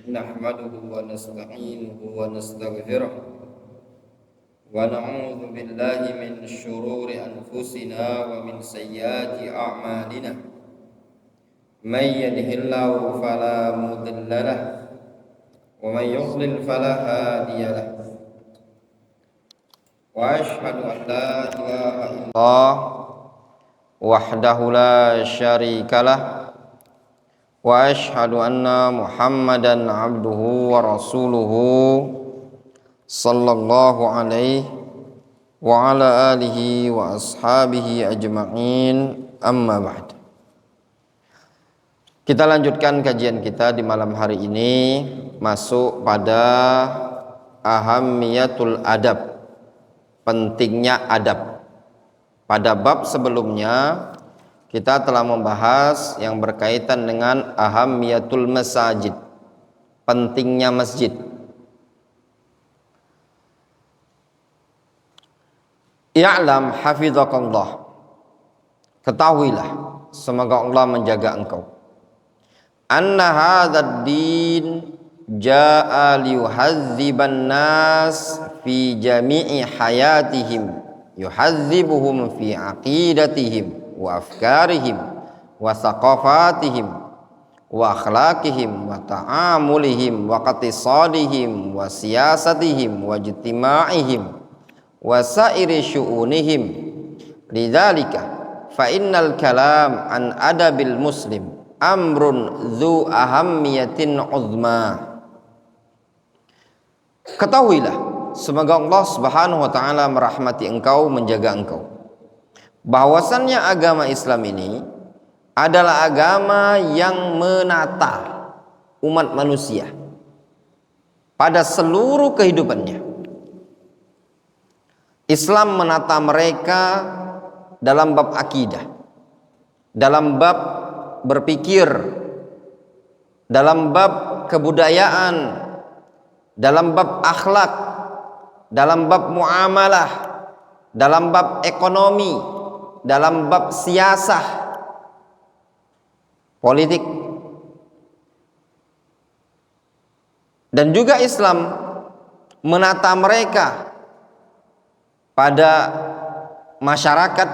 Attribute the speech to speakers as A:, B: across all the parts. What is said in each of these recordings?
A: نحمده ونستعينه ونستغفره ونعوذ بالله من شرور أنفسنا ومن سيئات أعمالنا من يهده الله فلا مضل له ومن يضلل فلا هادي له وأشهد أن لا إله إلا الله وحده لا شريك له وأشهد أن محمدا عبده ورسوله صلى الله عليه وعلى آله وأصحابه أجمعين أما بعد. Kita lanjutkan kajian kita di malam hari ini, masuk pada ahammiyatul adab, pentingnya adab. Pada bab sebelumnya kita telah membahas yang berkaitan dengan ahammiyatul masajid, pentingnya masjid. I'lam hafizakallah, ketahuilah, semoga Allah menjaga engkau, anna hadzal din jaa liyuhadziban nas fi jami'i hayatihim, yuhadzibuhum fi aqidatihim wa afkarihim wa thaqafatihim wa akhlaqihim wa ta'amulihim wa qatisadihim wa siyasatihim wa ijtima'ihim wa sairi syu'unihim. Lidzalika fa innal kalam an adabil muslim amrun dzu ahammiyatin uzma. Ketahuilah, semoga Allah Subhanahu wa taala merahmati engkau, menjaga engkau, bahwasannya agama Islam ini adalah agama yang menata umat manusia pada seluruh kehidupannya. Islam menata mereka dalam bab akidah, dalam bab berpikir, dalam bab kebudayaan, dalam bab akhlak, dalam bab muamalah, dalam bab ekonomi, dalam bab siasah, politik. Dan juga Islam menata mereka pada masyarakat,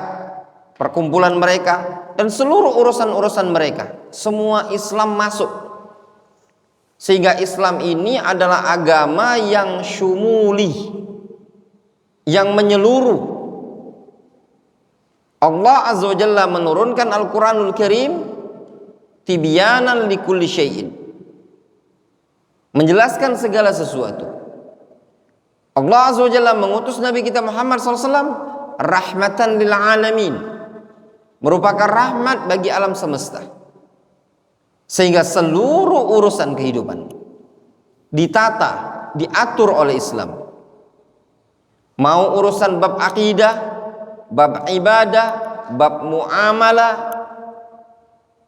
A: perkumpulan mereka, dan seluruh urusan-urusan mereka. Semua Islam masuk, sehingga Islam ini adalah agama yang syumuli, yang menyeluruh. Allah Azza wa Jalla menurunkan Al-Quranul Karim tibyanan likulli syai'in, menjelaskan segala sesuatu. Allah Azza wa Jalla mengutus Nabi kita Muhammad SAW rahmatan lil alamin, merupakan rahmat bagi alam semesta, sehingga seluruh urusan kehidupan ditata, diatur oleh Islam. Mau urusan bab akidah, bab ibadah, bab muamalah,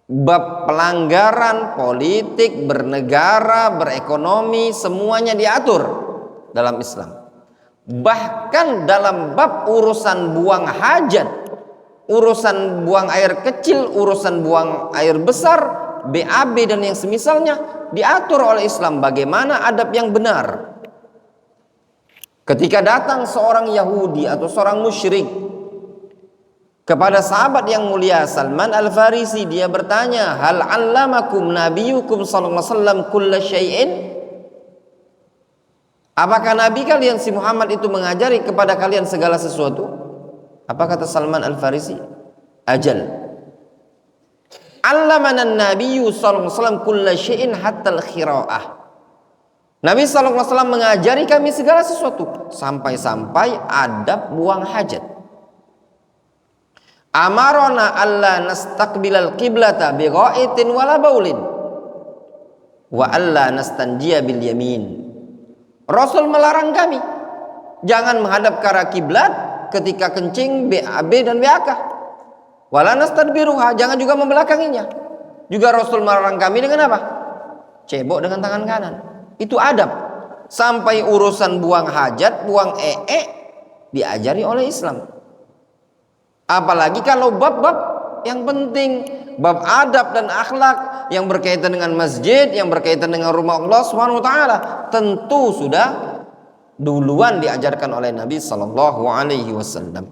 A: bab pelanggaran politik, bernegara, berekonomi, semuanya diatur dalam Islam. Bahkan dalam bab urusan buang hajat, urusan buang air kecil, urusan buang air besar, BAB dan yang semisalnya, diatur oleh Islam bagaimana adab yang benar. Ketika datang seorang Yahudi atau seorang musyrik kepada sahabat yang mulia Salman Al-Farisi, dia bertanya, hal 'allamakum nabiyukum sallallahu alaihi wasallam kulla syai'in? Apakah Nabi kalian si Muhammad itu mengajari kepada kalian segala sesuatu? Apa kata Salman Al-Farisi? Ajal. 'Allamana an-nabiyyu sallallahu alaihi wasallam kulla syai'in hatta al-khira'ah. Nabi sallallahu alaihi wasallam mengajari kami segala sesuatu, sampai-sampai adab buang hajat. Amarona alla nastaqbilal qiblata bi ghaitin wala baulin wa alla nastanjiya bil yamin. Rasul melarang kami jangan menghadap ke arah kiblat ketika kencing, BAB dan BAK. Wala nastadbiruha, jangan juga membelakanginya. Juga Rasul melarang kami dengan apa? Cebok dengan tangan kanan. Itu adab. Sampai urusan buang hajat, buang diajari oleh Islam. Apalagi kalau bab-bab yang penting bab adab dan akhlak yang berkaitan dengan masjid, yang berkaitan dengan rumah Allah Subhanahu wa taala tentu sudah duluan diajarkan oleh Nabi sallallahu alaihi wasallam.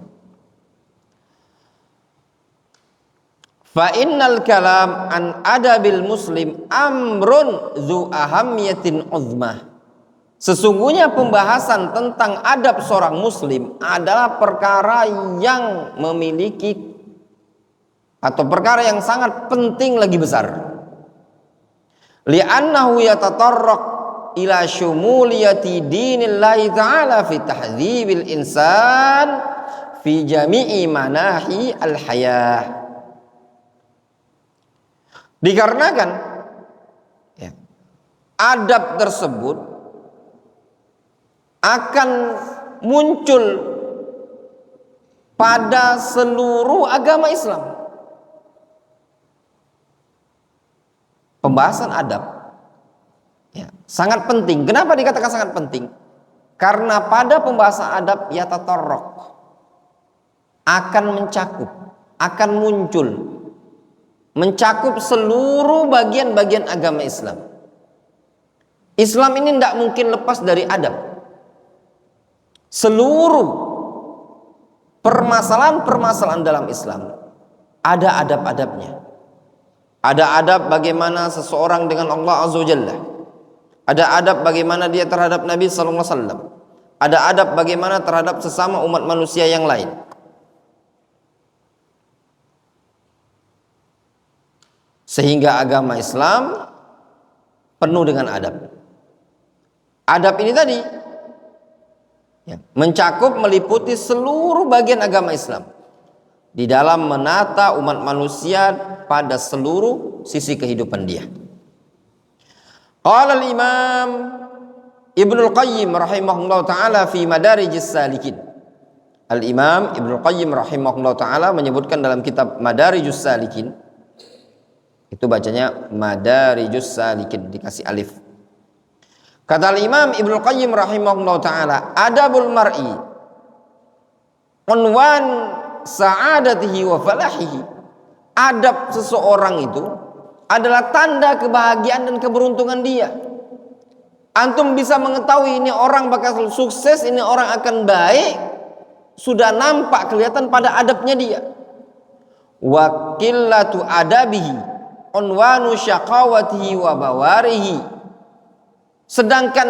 A: Fa innal kalam an adabil muslim amrun dzu ahammiyatin uzmah. Sesungguhnya pembahasan tentang adab seorang muslim adalah perkara yang memiliki atau perkara yang sangat penting lagi besar. Li'annahu yatatarraq ila syumuliyati dinillahi ta'ala fi tahdzibil insan fi jami'i manahi al-hayah. Dikarenakan ya, adab tersebut akan muncul pada seluruh agama Islam. Pembahasan adab ya, sangat penting. Kenapa dikatakan sangat penting? Karena pada pembahasan adab yatatarraq akan mencakup, akan muncul, mencakup seluruh bagian-bagian agama Islam. Islam ini tidak mungkin lepas dari adab. Seluruh permasalahan-permasalahan dalam Islam ada adab-adabnya. Ada adab bagaimana seseorang dengan Allah Azza wa Jalla. Ada adab bagaimana dia terhadap Nabi sallallahu alaihi wasallam. Ada adab bagaimana terhadap sesama umat manusia yang lain. Sehingga agama Islam penuh dengan adab. Adab ini tadi ya, mencakup meliputi seluruh bagian agama Islam di dalam menata umat manusia pada seluruh sisi kehidupan dia. Qala al-Imam Ibnul Qayyim rahimahullah ta'ala fi Madarijis Salikin. Al-Imam Ibnul Qayyim rahimahullah ta'ala menyebutkan dalam kitab Madarijus Salikin, itu bacanya Madarijus Salikin dikasih alif. Kata al-Imam Ibnul Qayyim rahimahullah ta'ala, adabul mar'i unwan sa'adatihi wa falahihi. Adab seseorang itu adalah tanda kebahagiaan dan keberuntungan dia. Antum bisa mengetahui ini orang bakal sukses, ini orang akan baik, sudah nampak kelihatan pada adabnya dia. Wa qillatu adabihi unwanu syaqawatihi wa bawarihi. Sedangkan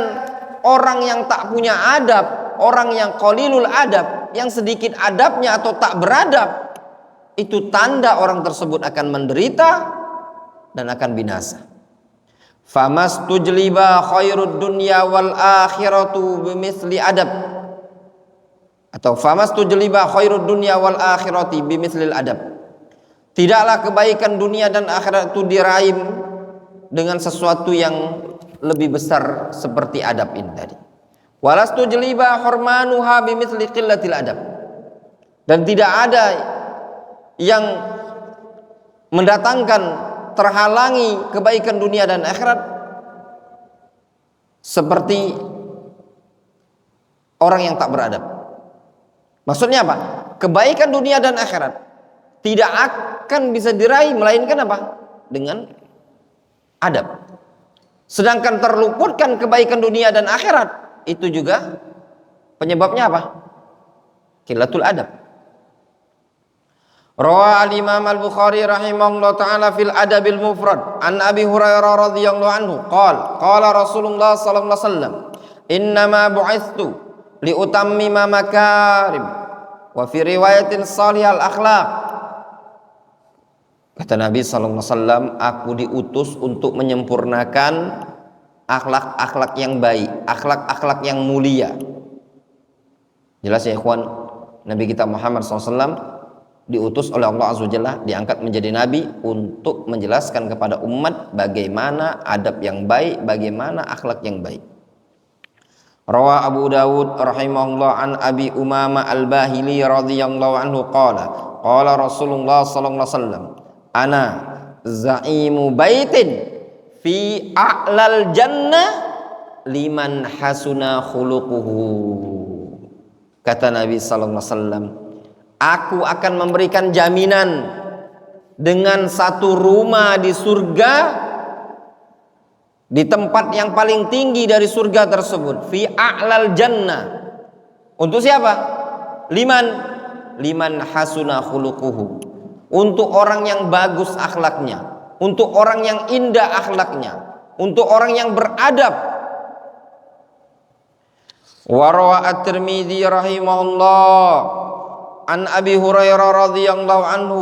A: orang yang tak punya adab, orang yang qalilul adab, yang sedikit adabnya atau tak beradab, itu tanda orang tersebut akan menderita dan akan binasa. Famastujliba khairud dunya wal akhiratu bimithli adab, atau famastujliba khairud dunya wal akhirati bimithlil adab. Tidaklah kebaikan dunia dan akhirat itu diraih dengan sesuatu yang lebih besar seperti adab ini tadi. Walastujliba hurmanuha bimithli qillatil adab. Dan tidak ada yang mendatangkan, terhalangi kebaikan dunia dan akhirat seperti orang yang tak beradab. Maksudnya apa? Kebaikan dunia dan akhirat tidak akan bisa diraih melainkan apa? Dengan adab. Sedangkan terluputkan kebaikan dunia dan akhirat itu juga penyebabnya apa? Qillatul adab. Rawa al-Imam al-Bukhari rahimahullah ta'ala fil adabil mufrad an Abi Hurairah radhiyallahu anhu qala Rasulullah sallallahu alaihi wasallam innama bu'itstu liutammima makarim wa fi riwayatin salihal akhlaq. Kata Nabi sallallahu alaihi wasallam, aku diutus untuk menyempurnakan akhlak-akhlak yang baik, akhlak-akhlak yang mulia. Jelas ya ikhwan, Nabi kita Muhammad SAW diutus oleh Allah Azza wa Jalla, diangkat menjadi nabi untuk menjelaskan kepada umat bagaimana adab yang baik, bagaimana akhlak yang baik. Rawa Abu Dawud rahimahullah an Abi Umama al-Bahili radhiyallahu anhu qala Rasulullah sallallahu alaihi wasallam, ana zaimu baitin fi a'lal jannah liman hasuna khuluquhu. Kata Nabi sallallahu alaihi wasallam, aku akan memberikan jaminan dengan satu rumah di surga, di tempat yang paling tinggi dari surga tersebut, fi a'lal jannah. Untuk siapa? Liman hasuna khuluquhu. Untuk orang yang bagus akhlaknya, untuk orang yang indah akhlaknya, untuk orang yang beradab. Wa rawa at-Tirmidzi rahimahullah an Abi Hurairah radhiyallahu anhu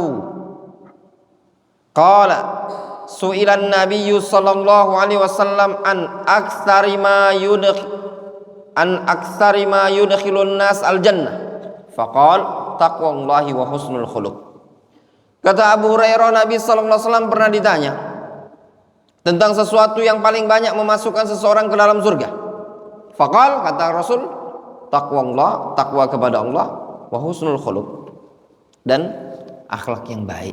A: qala su'ilan nabiyyu sallallahu alaihi wasallam an aktsari ma yudkhilun nas al jannah faqala taqwallahi wa husnul khuluq. Kata Abu Hurairah, Nabi sallallahu alaihi wasallam pernah ditanya tentang sesuatu yang paling banyak memasukkan seseorang ke dalam surga. Faqal, kata Rasul, taqwallah, takwa kepada Allah, wa husnul khuluq, dan akhlak yang baik.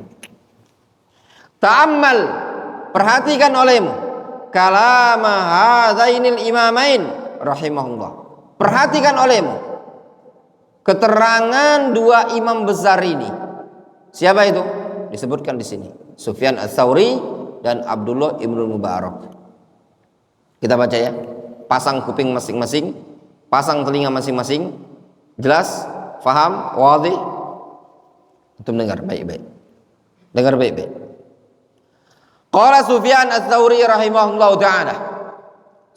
A: Ta'ammal, perhatikan olehmu kalama hadzainil imamain rahimahullah. Perhatikan olehmu keterangan dua imam besar ini. Siapa itu? Disebutkan di sini, Sufyan Ats-Tsauri dan Abdullah ibnul Mubarak. Kita baca ya. Pasang kuping masing-masing, pasang telinga masing-masing. Jelas? Faham? Wadih? Antum dengar baik-baik. Dengar baik-baik. Qala Sufyan Ats-Tsauri rahimahullahu taala.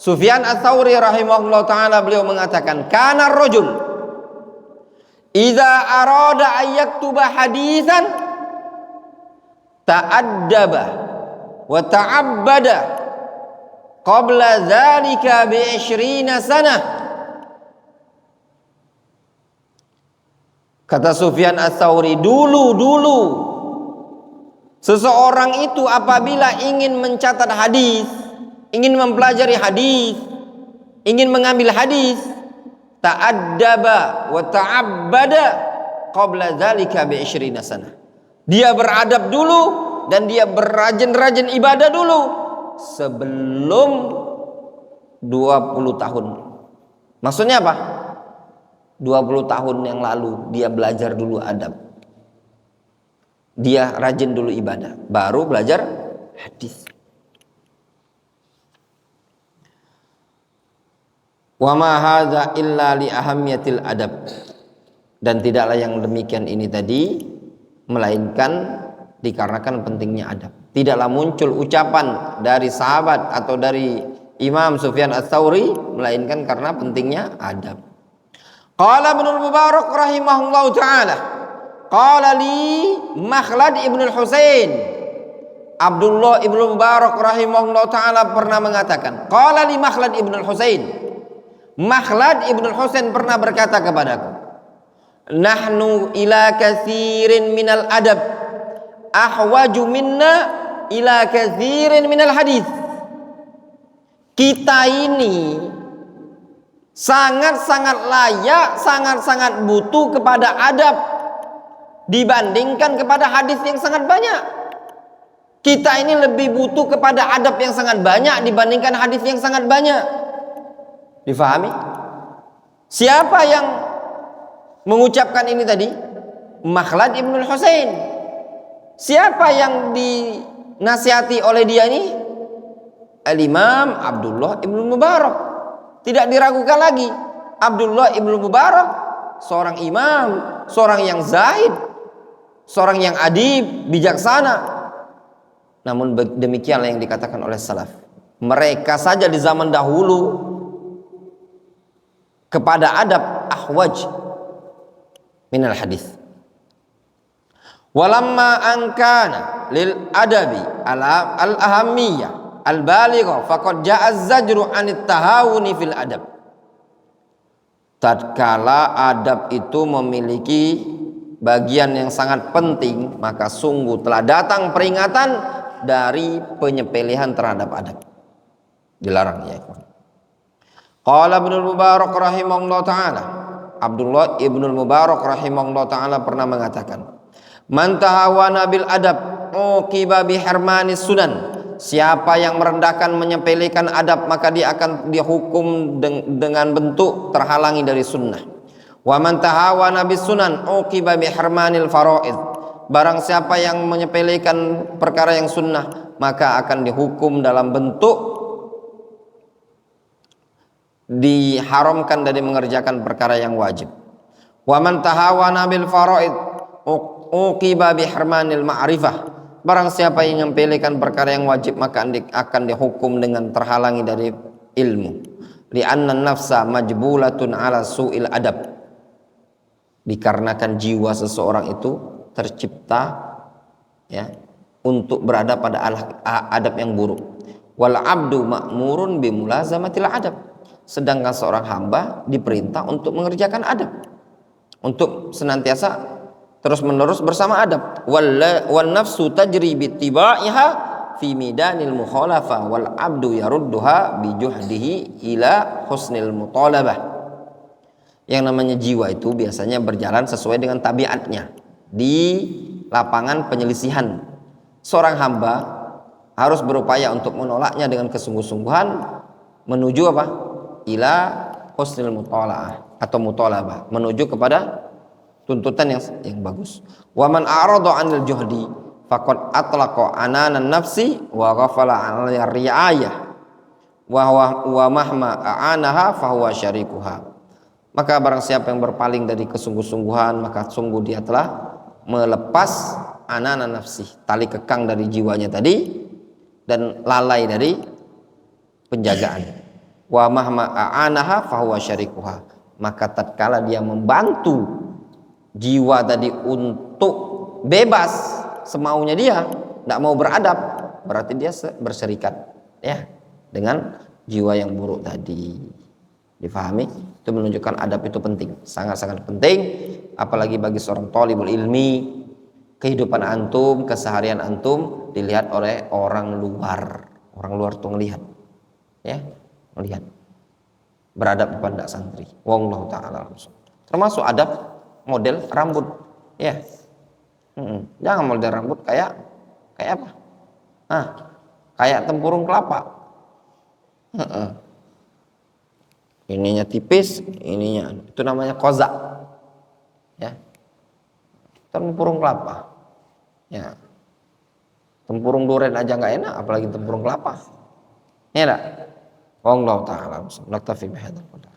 A: Sufyan Ats-Tsauri rahimahullahu taala beliau mengatakan, kana rajul idza arada an yaktuba haditsan ta'addaba wa ta'abbada qabla dzalika bi 20 sanah. Kata Sufyan Ats-Tsauri, dulu seseorang itu apabila ingin mencatat hadis, ingin mempelajari hadis, ingin mengambil hadis, ta'addaba wa ta'abbada qabla dzalika bi 20 sanah. Dia beradab dulu dan dia berrajin-rajin ibadah dulu sebelum 20 tahun. Maksudnya apa? 20 tahun yang lalu dia belajar dulu adab. Dia rajin dulu ibadah, baru belajar hadis. Wa ma hadza illa li ahammiyatil adab. Dan tidaklah yang demikian ini tadi melainkan dikarenakan pentingnya adab. Tidaklah muncul ucapan dari sahabat atau dari Imam Sufyan Ats-Tsauri melainkan karena pentingnya adab. Qala Ibnul Mubarak rahimahullahu taala, qala li Makhlad ibnul Husain. Abdullah ibnul Mubarak rahimahullahu taala pernah mengatakan, qala li Makhlad ibnul Husain. Makhlad ibnul Husain pernah berkata kepadaku, nahnu ila katsirin minal adab ahwaju minna ila katsirin minal hadis. Kita ini sangat-sangat layak, sangat-sangat butuh kepada adab dibandingkan kepada hadis yang sangat banyak. Kita ini lebih butuh kepada adab yang sangat banyak dibandingkan hadis yang sangat banyak. Difahami? Siapa yang mengucapkan ini tadi? Makhlad ibnul Husain. Siapa yang dinasihati oleh dia ini? Al-Imam Abdullah ibnul Mubarak. Tidak diragukan lagi, Abdullah ibnul Mubarak seorang imam, seorang yang zahid, seorang yang adib, bijaksana. Namun demikianlah yang dikatakan oleh salaf. Mereka saja di zaman dahulu kepada adab ahwaj minal hadis. Walamma ankana lil adabi al ahammiyah al-baligha faqad ja'a az-zajru 'anit tahawuni fil adab. Tatkala adab itu memiliki bagian yang sangat penting, maka sungguh telah datang peringatan dari penyepelehan terhadap adab. Dilarang ya. Qala Ibnul Mubarak rahimahullah taala, Abdullah ibnul Mubarak rahimahullah taala pernah mengatakan, man tahawana bil adab uqiba bi harmanis sunan. Siapa yang merendahkan, menyepelekan adab, maka dia akan dihukum dengan bentuk terhalangi dari sunnah. Wa man tahawana bis sunan uqiba bi harmanil faraid. Barang siapa yang menyepelekan perkara yang sunnah, maka akan dihukum dalam bentuk diharamkan dari mengerjakan perkara yang wajib. Wa man tahawana bil faraid uqiba bihirmanil ma'rifah. Barang siapa yang menyepelekan perkara yang wajib, maka akan dihukum dengan terhalangi dari ilmu. Li'anna nafsa majbulatun ala su'il adab. Dikarenakan jiwa seseorang itu tercipta ya untuk berada pada adab yang buruk. Wal abdu ma'murun bimulazamatil adab. Sedangkan seorang hamba diperintah untuk mengerjakan adab, untuk senantiasa terus menerus bersama adab. Wal nafsu tajri bittibaiha fi midanil mukhalafa wal abdu yarudduha bijuhdihi ila husnil mutalabah. Yang namanya jiwa itu biasanya berjalan sesuai dengan tabiatnya di lapangan penyelisihan. Seorang hamba harus berupaya untuk menolaknya dengan kesungguh-sungguhan menuju apa? Ila husnil mutalaah atau mutalabah, menuju kepada tuntutan yang bagus. Wa man a'rada 'anil juhdi faqad atlaqa ananan nafsi wa ghafala 'an ri'ayah wa mahma a'anaha fahuwa syarikuha. Maka barang siapa yang berpaling dari kesungguh-sungguhan, maka sungguh dia telah melepas ananan nafsi, tali kekang dari jiwanya tadi, dan lalai dari penjagaan. Wa mahma a'anaha fahuwa syarikuha. Maka tatkala dia membantu jiwa tadi untuk bebas semaunya dia, tidak mau beradab, berarti dia berserikat ya dengan jiwa yang buruk tadi. Difahami? Itu menunjukkan adab itu penting, sangat-sangat penting, apalagi bagi seorang thalibul ilmi. Kehidupan antum, keseharian antum dilihat oleh orang luar. Orang luar tuh ngelihat, ya, melihat beradab depan dak santri. Wallahu taala. Termasuk adab model rambut, ya. Jangan model rambut kayak apa? Kayak tempurung kelapa. Ininya tipis, ininya itu namanya kozak, ya. Tempurung kelapa, ya. Tempurung duren aja nggak enak, apalagi tempurung kelapa. Ya enggak? Wallahu taala. Naktafi bihadzal qadar.